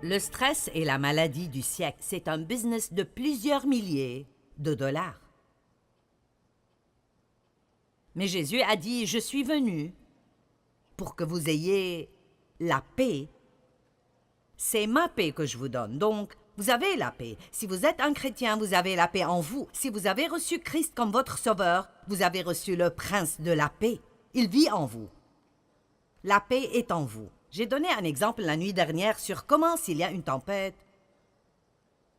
Le stress est la maladie du siècle. C'est un business de plusieurs milliers de dollars. Mais Jésus a dit, je suis venu pour que vous ayez la paix. C'est ma paix que je vous donne. Donc, vous avez la paix. Si vous êtes un chrétien, vous avez la paix en vous. Si vous avez reçu Christ comme votre sauveur, vous avez reçu le prince de la paix. Il vit en vous. La paix est en vous. J'ai donné un exemple la nuit dernière sur comment, s'il y a une tempête,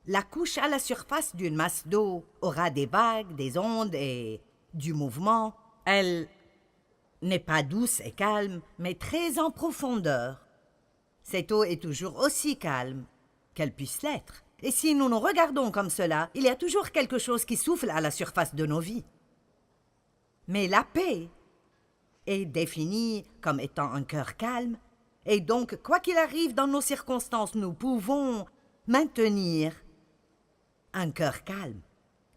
la couche à la surface d'une masse d'eau aura des vagues, des ondes et du mouvement. Elle n'est pas douce et calme, mais très en profondeur. Cette eau est toujours aussi calme qu'elle puisse l'être. Et si nous nous regardons comme cela, il y a toujours quelque chose qui souffle à la surface de nos vies. Mais la paix est définie comme étant un cœur calme, et donc, quoi qu'il arrive dans nos circonstances, nous pouvons maintenir un cœur calme.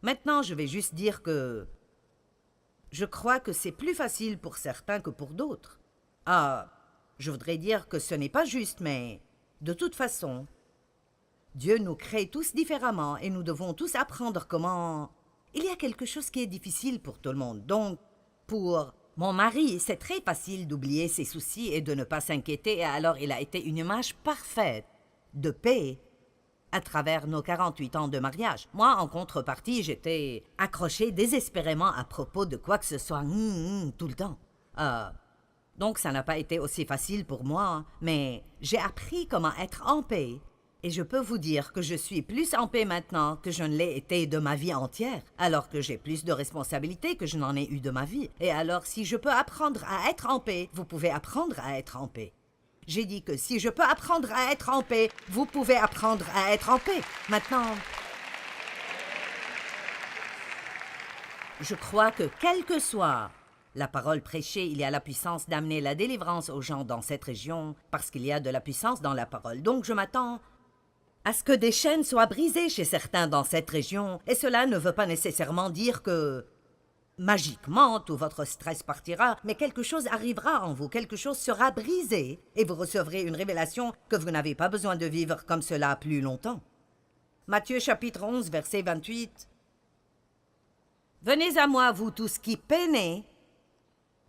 Maintenant, je vais juste dire que je crois que c'est plus facile pour certains que pour d'autres. Ah, je voudrais dire que ce n'est pas juste, mais de toute façon, Dieu nous crée tous différemment et nous devons tous apprendre comment... Il y a quelque chose qui est difficile pour tout le monde. Donc, pour mon mari, c'est très facile d'oublier ses soucis et de ne pas s'inquiéter, et alors il a été une image parfaite de paix à travers nos 48 ans de mariage. Moi, en contrepartie, j'étais accrochée désespérément à propos de quoi que ce soit tout le temps. Donc, ça n'a pas été aussi facile pour moi, mais j'ai appris comment être en paix. Et je peux vous dire que je suis plus en paix maintenant que je ne l'ai été de ma vie entière, alors que j'ai plus de responsabilités que je n'en ai eu de ma vie. Et alors, si je peux apprendre à être en paix, vous pouvez apprendre à être en paix. J'ai dit que si je peux apprendre à être en paix, vous pouvez apprendre à être en paix. Maintenant, je crois que quelle que soit la parole prêchée, il y a la puissance d'amener la délivrance aux gens dans cette région, parce qu'il y a de la puissance dans la parole. Donc je m'attends à ce que des chaînes soient brisées chez certains dans cette région, et cela ne veut pas nécessairement dire que magiquement tout votre stress partira, mais quelque chose arrivera en vous, quelque chose sera brisé, et vous recevrez une révélation que vous n'avez pas besoin de vivre comme cela plus longtemps. Matthieu chapitre 11, verset 28. « Venez à moi, vous tous qui peinez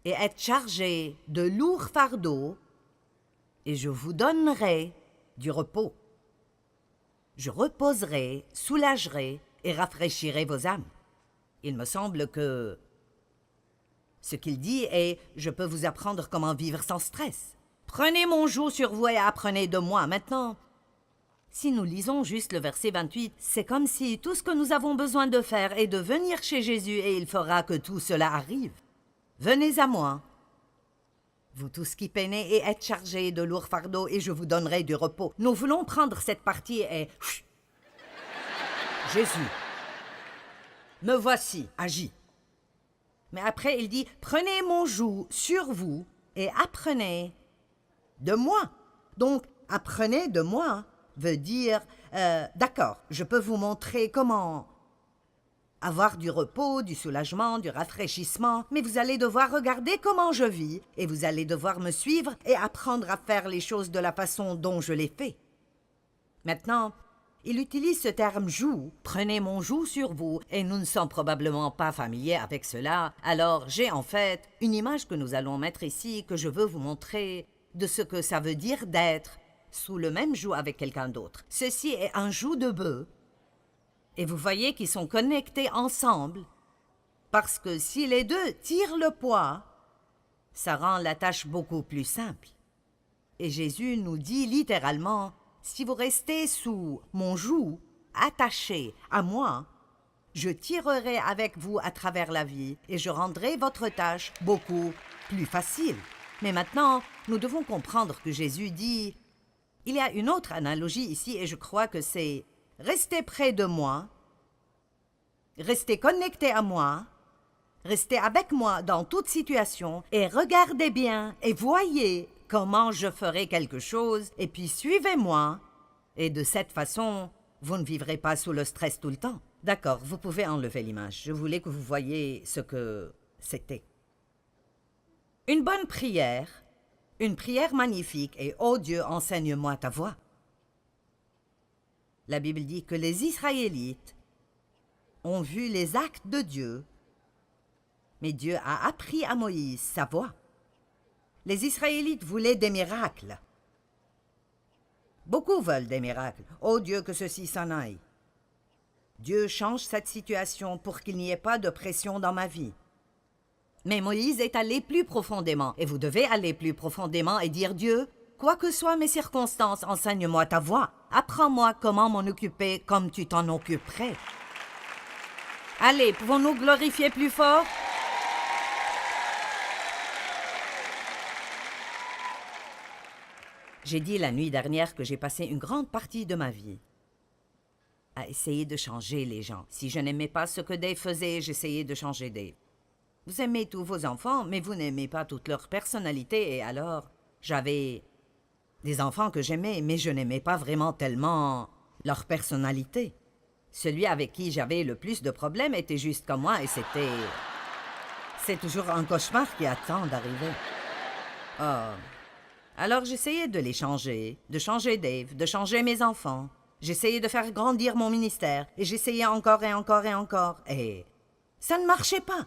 et êtes chargés de lourds fardeaux, et je vous donnerai du repos. Je reposerai, soulagerai et rafraîchirai vos âmes. » Il me semble que ce qu'il dit est « Je peux vous apprendre comment vivre sans stress. Prenez mon joug sur vous et apprenez de moi. » Maintenant, si nous lisons juste le verset 28, c'est comme si tout ce que nous avons besoin de faire est de venir chez Jésus et il fera que tout cela arrive. Venez à moi, vous tous qui peinez et êtes chargés de lourds fardeaux, et je vous donnerai du repos. Nous voulons prendre cette partie et... Jésus, me voici, agis. Mais après, il dit, prenez mon joug sur vous et apprenez de moi. Donc, apprenez de moi veut dire, d'accord, je peux vous montrer comment avoir du repos, du soulagement, du rafraîchissement, mais vous allez devoir regarder comment je vis, et vous allez devoir me suivre et apprendre à faire les choses de la façon dont je les fais. Maintenant, il utilise ce terme « joug ». Prenez mon joug sur vous, et nous ne sommes probablement pas familiers avec cela. Alors, j'ai en fait une image que nous allons mettre ici, que je veux vous montrer de ce que ça veut dire d'être sous le même joug avec quelqu'un d'autre. Ceci est un joug de bœuf. Et vous voyez qu'ils sont connectés ensemble, parce que si les deux tirent le poids, ça rend la tâche beaucoup plus simple. Et Jésus nous dit littéralement, si vous restez sous mon joug, attaché à moi, je tirerai avec vous à travers la vie et je rendrai votre tâche beaucoup plus facile. Mais maintenant, nous devons comprendre que Jésus dit, il y a une autre analogie ici et je crois que c'est restez près de moi, restez connectés à moi, restez avec moi dans toute situation et regardez bien et voyez comment je ferai quelque chose et puis suivez-moi. Et de cette façon, vous ne vivrez pas sous le stress tout le temps. D'accord, vous pouvez enlever l'image. Je voulais que vous voyiez ce que c'était. Une bonne prière, une prière magnifique et « Oh Dieu, enseigne-moi ta voix ». La Bible dit que les Israélites ont vu les actes de Dieu, mais Dieu a appris à Moïse sa voix. Les Israélites voulaient des miracles. Beaucoup veulent des miracles. Oh Dieu, que ceci s'en aille. Dieu change cette situation pour qu'il n'y ait pas de pression dans ma vie. Mais Moïse est allé plus profondément, et vous devez aller plus profondément et dire Dieu, quoi que soient mes circonstances, enseigne-moi ta voix. Apprends-moi comment m'en occuper comme tu t'en occuperais. Allez, pouvons-nous glorifier plus fort? J'ai dit la nuit dernière que j'ai passé une grande partie de ma vie à essayer de changer les gens. Si je n'aimais pas ce que Dave faisait, j'essayais de changer Dave. Vous aimez tous vos enfants, mais vous n'aimez pas toute leur personnalité, et alors, j'avais des enfants que j'aimais, mais je n'aimais pas vraiment tellement leur personnalité. Celui avec qui j'avais le plus de problèmes était juste comme moi, et c'est toujours un cauchemar qui attend d'arriver. Oh. Alors j'essayais de les changer, de changer Dave, de changer mes enfants. J'essayais de faire grandir mon ministère, et j'essayais encore et encore et encore, et ça ne marchait pas.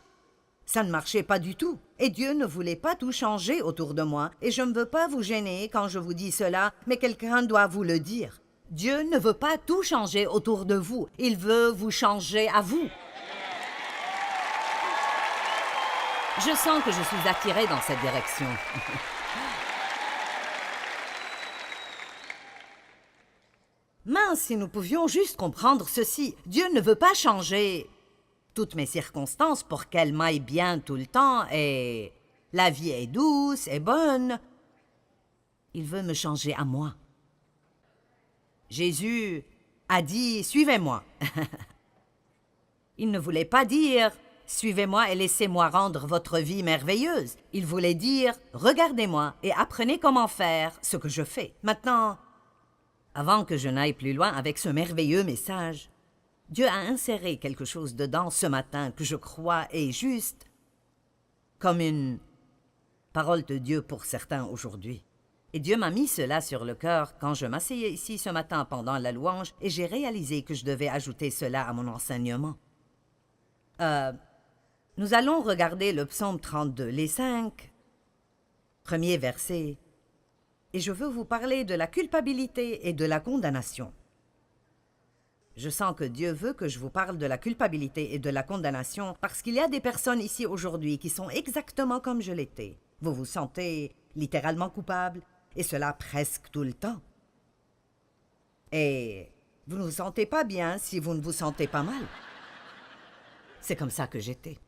Ça ne marchait pas du tout. Et Dieu ne voulait pas tout changer autour de moi, et je ne veux pas vous gêner quand je vous dis cela, mais quelqu'un doit vous le dire. Dieu ne veut pas tout changer autour de vous, il veut vous changer à vous. Je sens que je suis attirée dans cette direction. Mince, si nous pouvions juste comprendre ceci. Dieu ne veut pas changer toutes mes circonstances pour qu'elles m'aillent bien tout le temps et la vie est douce et bonne. Il veut me changer à moi. Jésus a dit « Suivez-moi ». Il ne voulait pas dire « Suivez-moi et laissez-moi rendre votre vie merveilleuse ». Il voulait dire « Regardez-moi et apprenez comment faire ce que je fais ». Maintenant, avant que je n'aille plus loin avec ce merveilleux message, Dieu a inséré quelque chose dedans ce matin que je crois est juste, comme une parole de Dieu pour certains aujourd'hui. Et Dieu m'a mis cela sur le cœur quand je m'asseyais ici ce matin pendant la louange et j'ai réalisé que je devais ajouter cela à mon enseignement. Nous allons regarder le psaume 32, les 5 premiers versets. Et je veux vous parler de la culpabilité et de la condamnation. Je sens que Dieu veut que je vous parle de la culpabilité et de la condamnation parce qu'il y a des personnes ici aujourd'hui qui sont exactement comme je l'étais. Vous vous sentez littéralement coupable, et cela presque tout le temps. Et vous ne vous sentez pas bien si vous ne vous sentez pas mal. C'est comme ça que j'étais.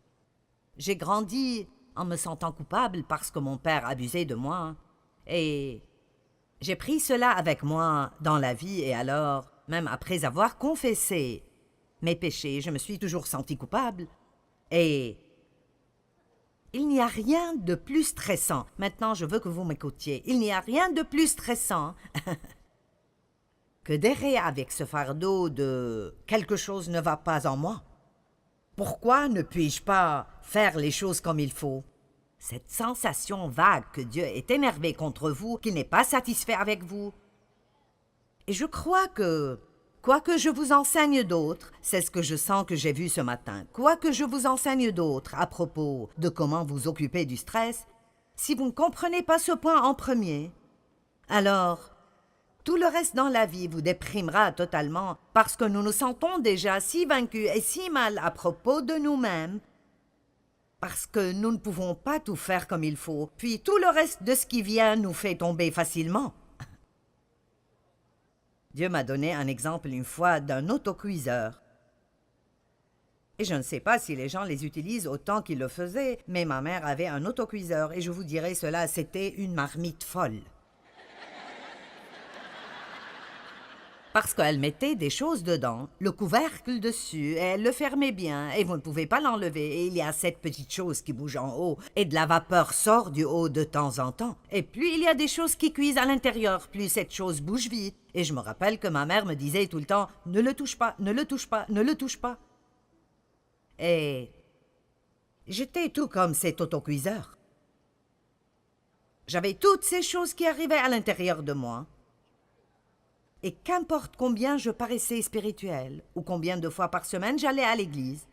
J'ai grandi en me sentant coupable parce que mon père abusait de moi, et j'ai pris cela avec moi dans la vie, et alors, même après avoir confessé mes péchés, je me suis toujours sentie coupable. Et il n'y a rien de plus stressant. Maintenant, je veux que vous m'écoutiez. Il n'y a rien de plus stressant que d'errer avec ce fardeau de « quelque chose ne va pas en moi ». Pourquoi ne puis-je pas faire les choses comme il faut? Cette sensation vague que Dieu est énervé contre vous, qu'il n'est pas satisfait avec vous. Et je crois que, quoi que je vous enseigne d'autres, c'est ce que je sens que j'ai vu ce matin, quoi que je vous enseigne d'autres à propos de comment vous occuper du stress, si vous ne comprenez pas ce point en premier, alors tout le reste dans la vie vous déprimera totalement parce que nous nous sentons déjà si vaincus et si mal à propos de nous-mêmes, parce que nous ne pouvons pas tout faire comme il faut, puis tout le reste de ce qui vient nous fait tomber facilement. Dieu m'a donné un exemple une fois d'un autocuiseur. Et je ne sais pas si les gens les utilisent autant qu'ils le faisaient, mais ma mère avait un autocuiseur et je vous dirai cela, c'était une marmite folle. Parce qu'elle mettait des choses dedans, le couvercle dessus, et elle le fermait bien, et vous ne pouvez pas l'enlever, et il y a cette petite chose qui bouge en haut, et de la vapeur sort du haut de temps en temps. Et plus il y a des choses qui cuisent à l'intérieur, plus cette chose bouge vite. Et je me rappelle que ma mère me disait tout le temps « Ne le touche pas, ne le touche pas, ne le touche pas ». Et j'étais tout comme cet autocuiseur. J'avais toutes ces choses qui arrivaient à l'intérieur de moi. Et qu'importe combien je paraissais spirituelle, ou combien de fois par semaine j'allais à l'église,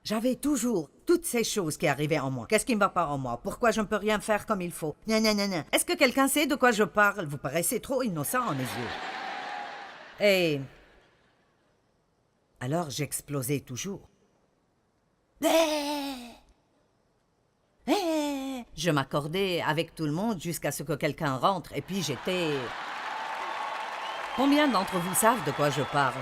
j'avais toujours toutes ces choses qui arrivaient en moi. Qu'est-ce qui ne va pas en moi? Pourquoi je ne peux rien faire comme il faut? Gna gna gna gna. Est-ce que quelqu'un sait de quoi je parle? Vous paraissez trop innocent à mes yeux. Et alors j'explosais toujours. Je m'accordais avec tout le monde jusqu'à ce que quelqu'un rentre et puis j'étais... Combien d'entre vous savent de quoi je parle?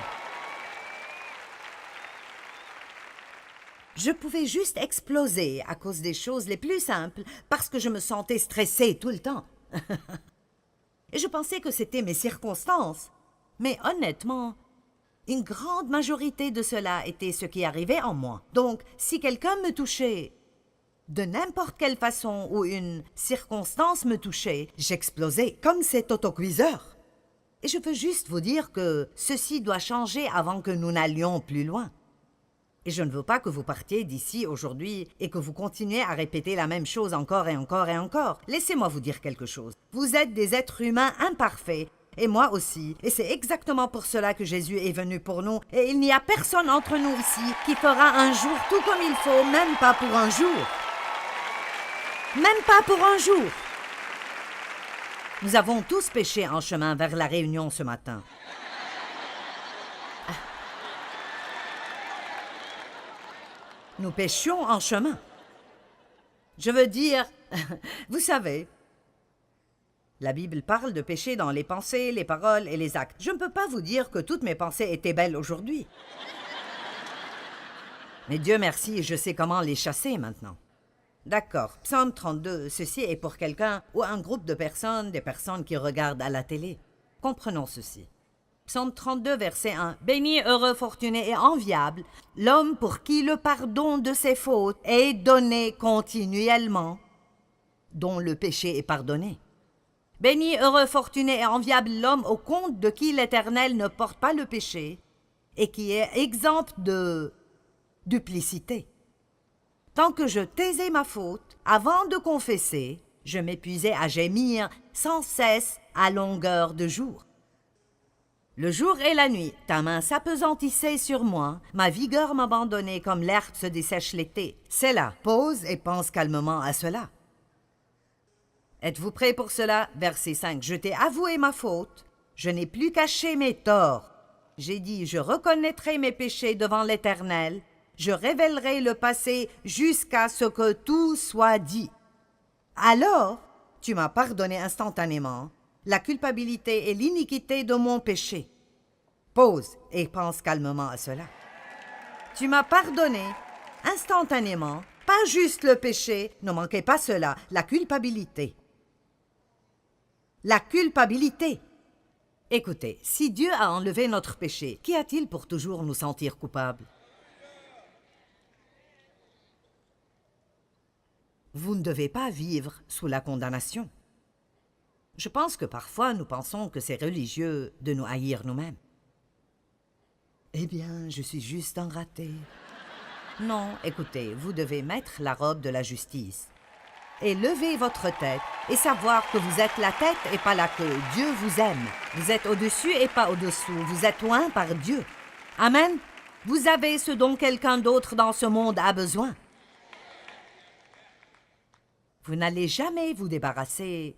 Je pouvais juste exploser à cause des choses les plus simples parce que je me sentais stressée tout le temps. Et je pensais que c'était mes circonstances. Mais honnêtement, une grande majorité de cela était ce qui arrivait en moi. Donc, si quelqu'un me touchait de n'importe quelle façon ou une circonstance me touchait, j'explosais comme cet autocuiseur. Et je veux juste vous dire que ceci doit changer avant que nous n'allions plus loin. Et je ne veux pas que vous partiez d'ici aujourd'hui et que vous continuiez à répéter la même chose encore et encore et encore. Laissez-moi vous dire quelque chose. Vous êtes des êtres humains imparfaits, et moi aussi. Et c'est exactement pour cela que Jésus est venu pour nous. Et il n'y a personne entre nous ici qui fera un jour tout comme il faut, même pas pour un jour. Même pas pour un jour. Nous avons tous péché en chemin vers la réunion ce matin. Nous péchions en chemin. Je veux dire, vous savez, la Bible parle de péché dans les pensées, les paroles et les actes. Je ne peux pas vous dire que toutes mes pensées étaient belles aujourd'hui. Mais Dieu merci, je sais comment les chasser maintenant. D'accord, Psaume 32, ceci est pour quelqu'un ou un groupe de personnes, des personnes qui regardent à la télé. Comprenons ceci. Psaume 32, verset 1. « Béni, heureux, fortuné et enviable, l'homme pour qui le pardon de ses fautes est donné continuellement, dont le péché est pardonné. Béni, heureux, fortuné et enviable l'homme au compte de qui l'Éternel ne porte pas le péché et qui est exempt de duplicité. Tant que je taisais ma faute, avant de confesser, je m'épuisais à gémir sans cesse à longueur de jour. Le jour et la nuit, ta main s'appesantissait sur moi, ma vigueur m'abandonnait comme l'herbe se dessèche l'été. C'est là, pause et pense calmement à cela. Êtes-vous prêts pour cela? Verset 5. Je t'ai avoué ma faute, je n'ai plus caché mes torts. J'ai dit, je reconnaîtrai mes péchés devant l'Éternel, je révélerai le passé jusqu'à ce que tout soit dit. Alors, tu m'as pardonné instantanément la culpabilité et l'iniquité de mon péché. Pause et pense calmement à cela. Tu m'as pardonné instantanément, pas juste le péché, ne manquez pas cela, la culpabilité. La culpabilité. Écoutez, si Dieu a enlevé notre péché, qu'y a-t-il pour toujours nous sentir coupables? Vous ne devez pas vivre sous la condamnation. Je pense que parfois nous pensons que c'est religieux de nous haïr nous-mêmes. Eh bien, je suis juste un raté. Non, écoutez, vous devez mettre la robe de la justice et lever votre tête et savoir que vous êtes la tête et pas la queue. Dieu vous aime. Vous êtes au-dessus et pas au-dessous. Vous êtes loin par Dieu. Amen. Vous avez ce dont quelqu'un d'autre dans ce monde a besoin. Vous n'allez jamais vous débarrasser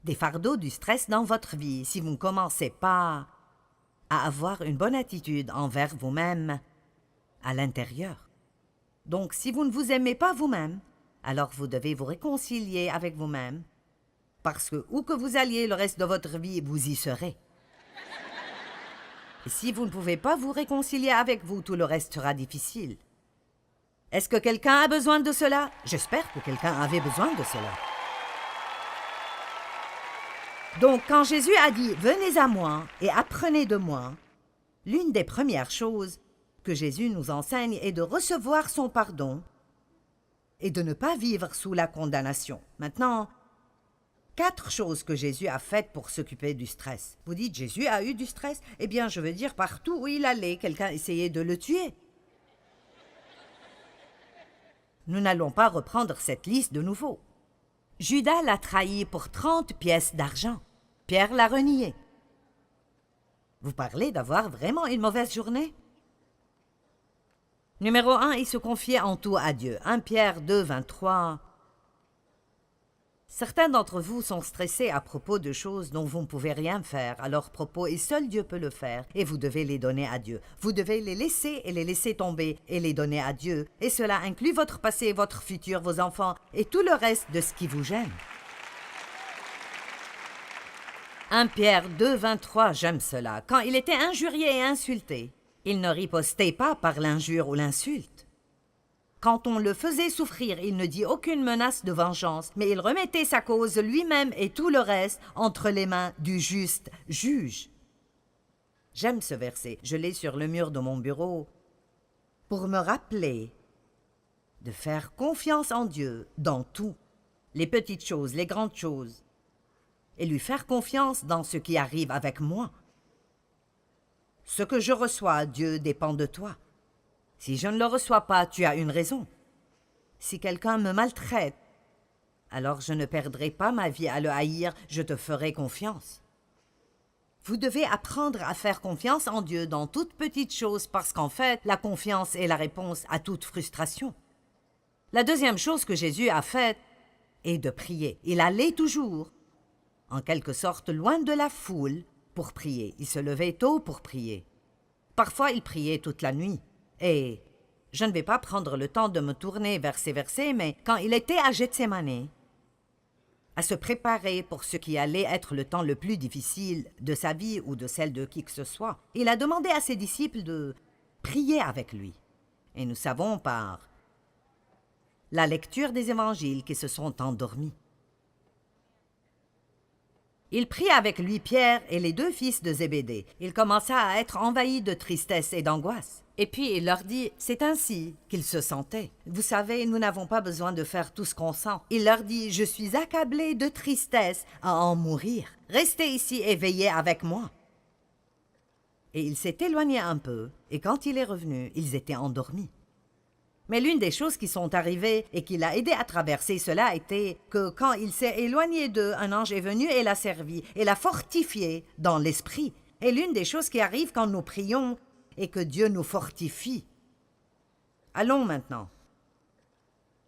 des fardeaux du stress dans votre vie si vous ne commencez pas à avoir une bonne attitude envers vous-même à l'intérieur. Donc, si vous ne vous aimez pas vous-même, alors vous devez vous réconcilier avec vous-même, parce que où que vous alliez le reste de votre vie, vous y serez. Et si vous ne pouvez pas vous réconcilier avec vous, tout le reste sera difficile. Est-ce que quelqu'un a besoin de cela? J'espère que quelqu'un avait besoin de cela. Donc, quand Jésus a dit « Venez à moi et apprenez de moi », l'une des premières choses que Jésus nous enseigne est de recevoir son pardon et de ne pas vivre sous la condamnation. Maintenant, 4 choses que Jésus a faites pour s'occuper du stress. Vous dites « Jésus a eu du stress ?» Eh bien, je veux dire, partout où il allait, quelqu'un essayait de le tuer. Nous n'allons pas reprendre cette liste de nouveau. Judas l'a trahi pour 30 pièces d'argent. Pierre l'a renié. Vous parlez d'avoir vraiment une mauvaise journée? Numéro 1, il se confiait en tout à Dieu. 1 Pierre 2, 23. Certains d'entre vous sont stressés à propos de choses dont vous ne pouvez rien faire à leur propos et seul Dieu peut le faire et vous devez les donner à Dieu. Vous devez les laisser et les laisser tomber et les donner à Dieu et cela inclut votre passé, votre futur, vos enfants et tout le reste de ce qui vous gêne. 1 Pierre 2, 23, j'aime cela. Quand il était injurié et insulté, il ne ripostait pas par l'injure ou l'insulte. Quand on le faisait souffrir, il ne dit aucune menace de vengeance, mais il remettait sa cause lui-même et tout le reste entre les mains du juste juge. J'aime ce verset, je l'ai sur le mur de mon bureau, pour me rappeler de faire confiance en Dieu dans tout, les petites choses, les grandes choses, et lui faire confiance dans ce qui arrive avec moi. Ce que je reçois, Dieu, dépend de toi. Si je ne le reçois pas, tu as une raison. Si quelqu'un me maltraite, alors je ne perdrai pas ma vie à le haïr, je te ferai confiance. Vous devez apprendre à faire confiance en Dieu dans toutes petites choses parce qu'en fait, la confiance est la réponse à toute frustration. La deuxième chose que Jésus a faite est de prier. Il allait toujours, en quelque sorte, loin de la foule pour prier. Il se levait tôt pour prier. Parfois, il priait toute la nuit. Et je ne vais pas prendre le temps de me tourner vers ces versets, mais quand il était à Gethsémani, à se préparer pour ce qui allait être le temps le plus difficile de sa vie ou de celle de qui que ce soit, il a demandé à ses disciples de prier avec lui. Et nous savons par la lecture des évangiles qu'ils se sont endormis. Il prit avec lui Pierre et les 2 fils de Zébédée. Il commença à être envahi de tristesse et d'angoisse. Et puis il leur dit, c'est ainsi qu'il se sentait. Vous savez, nous n'avons pas besoin de faire tout ce qu'on sent. Il leur dit, je suis accablé de tristesse à en mourir. Restez ici et veillez avec moi. Et il s'est éloigné un peu, et quand il est revenu, ils étaient endormis. Mais l'une des choses qui sont arrivées et qui l'a aidé à traverser cela était que quand il s'est éloigné d'eux, un ange est venu et l'a servi et l'a fortifié dans l'esprit. Et l'une des choses qui arrive quand nous prions est que Dieu nous fortifie. Allons maintenant.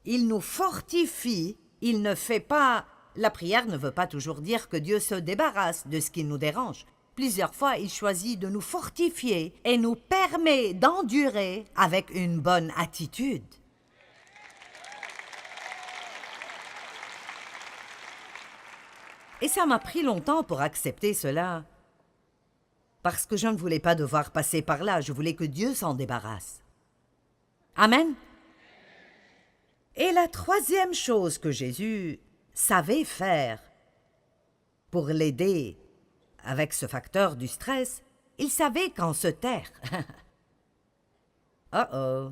Il nous fortifie, il ne fait pas... La prière ne veut pas toujours dire que Dieu se débarrasse de ce qui nous dérange. Plusieurs fois, il choisit de nous fortifier et nous permet d'endurer avec une bonne attitude. Et ça m'a pris longtemps pour accepter cela, parce que je ne voulais pas devoir passer par là, je voulais que Dieu s'en débarrasse. Amen. Et la troisième chose que Jésus savait faire pour l'aider avec ce facteur du stress, il savait quand se taire. Oh.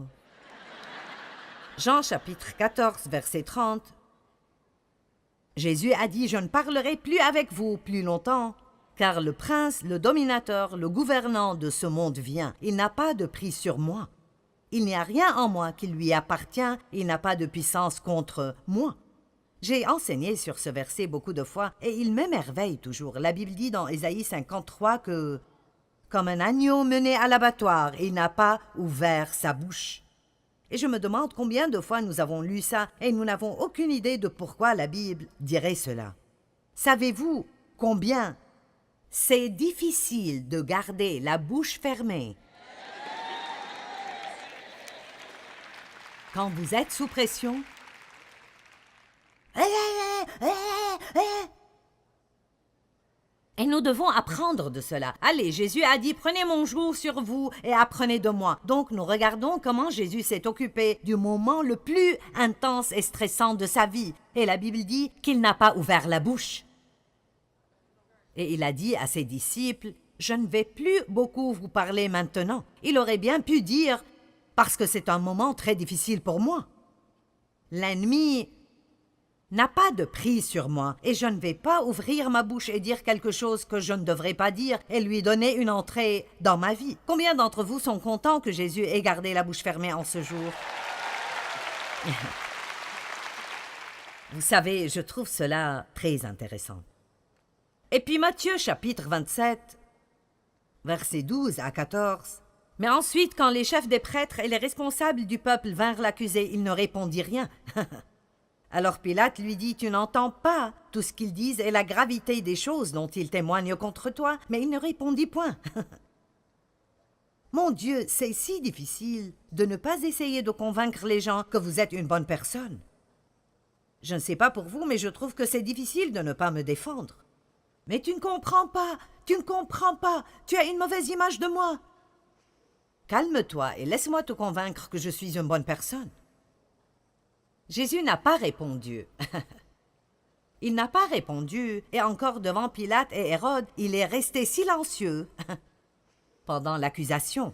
Jean chapitre 14, verset 30. Jésus a dit, je ne parlerai plus avec vous plus longtemps, car le prince, le dominateur, le gouvernant de ce monde vient. Il n'a pas de prise sur moi. Il n'y a rien en moi qui lui appartient, il n'a pas de puissance contre moi. J'ai enseigné sur ce verset beaucoup de fois et il m'émerveille toujours. La Bible dit dans Ésaïe 53 que, comme un agneau mené à l'abattoir, il n'a pas ouvert sa bouche. Et je me demande combien de fois nous avons lu ça et nous n'avons aucune idée de pourquoi la Bible dirait cela. Savez-vous combien c'est difficile de garder la bouche fermée quand vous êtes sous pression? Et nous devons apprendre de cela. Allez, Jésus a dit, prenez mon joug sur vous et apprenez de moi. Donc nous regardons comment Jésus s'est occupé du moment le plus intense et stressant de sa vie. Et la Bible dit qu'il n'a pas ouvert la bouche. Et il a dit à ses disciples, je ne vais plus beaucoup vous parler maintenant. Il aurait bien pu dire, parce que c'est un moment très difficile pour moi. L'ennemi n'a pas de prise sur moi et je ne vais pas ouvrir ma bouche et dire quelque chose que je ne devrais pas dire et lui donner une entrée dans ma vie. Combien d'entre vous sont contents que Jésus ait gardé la bouche fermée en ce jour? Vous savez, je trouve cela très intéressant. Et puis Matthieu chapitre 27, Versets 12 à 14. Mais ensuite, quand les chefs des prêtres et les responsables du peuple vinrent l'accuser, il ne répondit rien. Alors Pilate lui dit, « Tu n'entends pas tout ce qu'ils disent et la gravité des choses dont ils témoignent contre toi. » Mais il ne répondit point. Mon Dieu, c'est si difficile de ne pas essayer de convaincre les gens que vous êtes une bonne personne. Je ne sais pas pour vous, mais je trouve que c'est difficile de ne pas me défendre. Mais tu ne comprends pas, tu ne comprends pas, tu as une mauvaise image de moi. Calme-toi et laisse-moi te convaincre que je suis une bonne personne. Jésus n'a pas répondu. Il n'a pas répondu, et encore devant Pilate et Hérode, il est resté silencieux pendant l'accusation.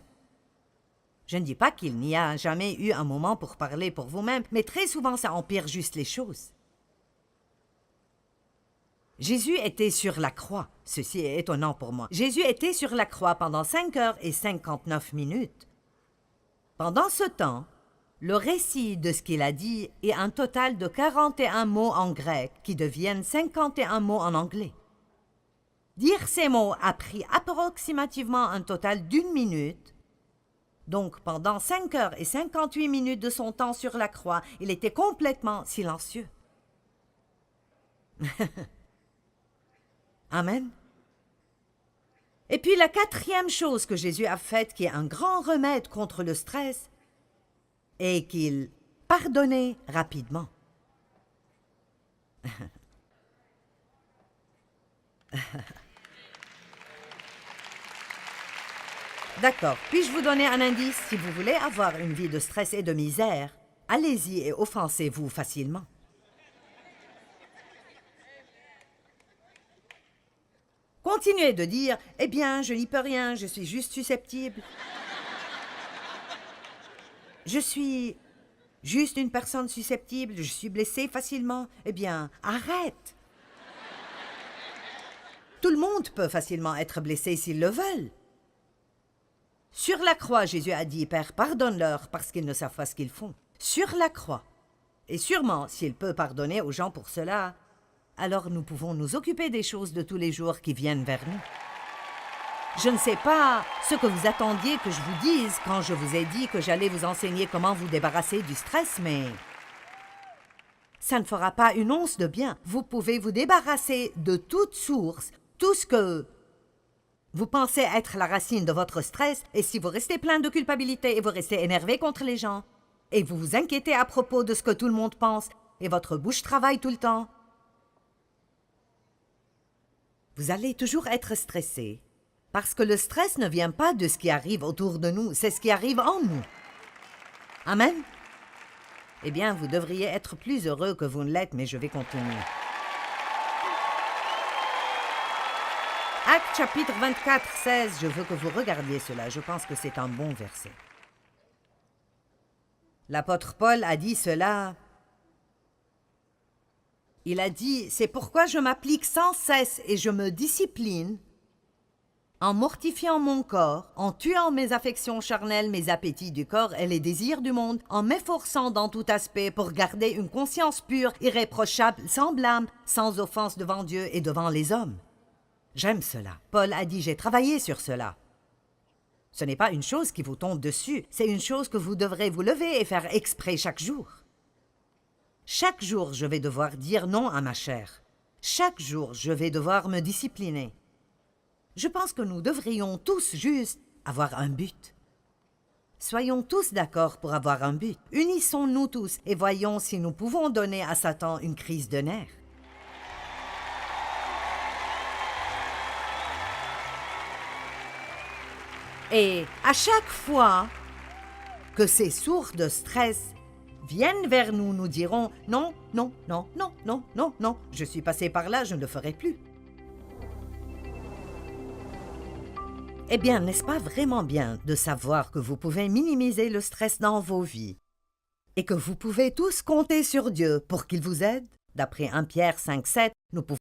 Je ne dis pas qu'il n'y a jamais eu un moment pour parler pour vous-même, mais très souvent ça empire juste les choses. Jésus était sur la croix. Ceci est étonnant pour moi. Jésus était sur la croix pendant 5h59. Pendant ce temps, le récit de ce qu'il a dit est un total de 41 mots en grec qui deviennent 51 mots en anglais. Dire ces mots a pris approximativement un total d'1 minute. Donc, pendant 5h58 de son temps sur la croix, il était complètement silencieux. Amen. Et puis la 4e chose que Jésus a faite, qui est un grand remède contre le stress, est qu'il pardonnait rapidement. D'accord, puis-je vous donner un indice? Si vous voulez avoir une vie de stress et de misère, allez-y et offensez-vous facilement. Continuez de dire « Eh bien, je n'y peux rien, je suis juste susceptible. Je suis juste une personne susceptible, je suis blessée facilement. » Eh bien, arrête. Tout le monde peut facilement être blessé s'ils le veulent. Sur la croix, Jésus a dit « Père, pardonne-leur parce qu'ils ne savent pas ce qu'ils font. » Sur la croix. Et sûrement, s'il peut pardonner aux gens pour cela, alors nous pouvons nous occuper des choses de tous les jours qui viennent vers nous. Je ne sais pas ce que vous attendiez que je vous dise quand je vous ai dit que j'allais vous enseigner comment vous débarrasser du stress, mais ça ne fera pas une once de bien. Vous pouvez vous débarrasser de toute source, tout ce que vous pensez être la racine de votre stress, et si vous restez plein de culpabilité et vous restez énervé contre les gens, et vous vous inquiétez à propos de ce que tout le monde pense, et votre bouche travaille tout le temps, vous allez toujours être stressé, parce que le stress ne vient pas de ce qui arrive autour de nous, c'est ce qui arrive en nous. Amen? Eh bien, vous devriez être plus heureux que vous ne l'êtes, mais je vais continuer. Actes chapitre 24, 16, je veux que vous regardiez cela, je pense que c'est un bon verset. L'apôtre Paul a dit cela. Il a dit, « C'est pourquoi je m'applique sans cesse et je me discipline en mortifiant mon corps, en tuant mes affections charnelles, mes appétits du corps et les désirs du monde, en m'efforçant dans tout aspect pour garder une conscience pure, irréprochable, sans blâme, sans offense devant Dieu et devant les hommes. » J'aime cela. Paul a dit, « J'ai travaillé sur cela. » Ce n'est pas une chose qui vous tombe dessus, c'est une chose que vous devrez vous lever et faire exprès chaque jour. Chaque jour, je vais devoir dire non à ma chair. Chaque jour, je vais devoir me discipliner. Je pense que nous devrions tous juste avoir un but. Soyons tous d'accord pour avoir un but. Unissons-nous tous et voyons si nous pouvons donner à Satan une crise de nerfs. Et à chaque fois que ces sources de stress viennent vers nous, nous dirons « Non, non, non, non, non, non, non, je suis passé par là, je ne le ferai plus. » Eh bien, n'est-ce pas vraiment bien de savoir que vous pouvez minimiser le stress dans vos vies et que vous pouvez tous compter sur Dieu pour qu'il vous aide? D'après 1 Pierre 5, 7, nous pouvons